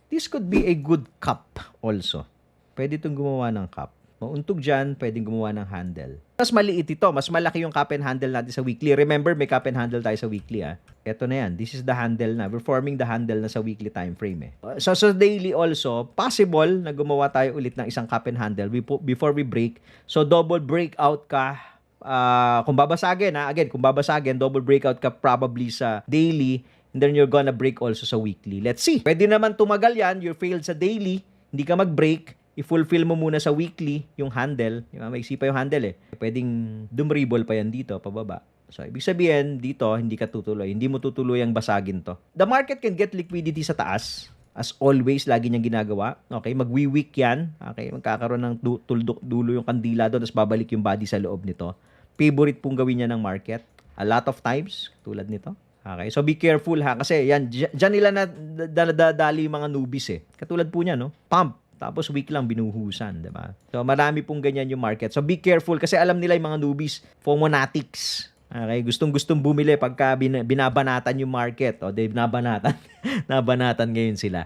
This could be a good cup also. Pwede itong gumawa ng cup. Mauntog dyan, pwedeng gumawa ng handle. Mas maliit ito. Mas malaki yung cup and handle natin sa weekly. Remember, may cup and handle tayo sa weekly. Ito na yan. This is the handle na. We're forming the handle na sa weekly time frame. So daily also, possible na gumawa tayo ulit ng isang cup and handle before we break. So double breakout ka. Kung babasagin, again, kung babasagin, double breakout ka probably sa daily. And then you're gonna break also sa weekly. Let's see. Pwede naman tumagal yan. You failed sa daily. Hindi ka mag-break. I-fulfill mo muna sa weekly yung handle. Maiksi pa yung handle Pwedeng dumribble pa yan dito, pababa. So, ibig sabihin, dito, hindi ka tutuloy. Hindi mo tutuloy ang basagin to. The market can get liquidity sa taas. As always, lagi niyang ginagawa. Okay, magwi-weak yan. Okay, magkakaroon ng tuldok dulo yung kandila doon, tapos babalik yung body sa loob nito. Favorite pong gawin niya ng market. A lot of times, tulad nito. Okay, so be careful kasi yan, dyan nila nadadali yung mga newbies Katulad po niya, no? Pump. Tapos week lang binuhusan, di ba? So marami pong ganyan yung market. So be careful kasi alam nila yung mga newbies, FOMOnatics. Okay, gustong-gustong bumili pagka binabanatan yung market. O, binabanatan. Nabanatan ngayon sila.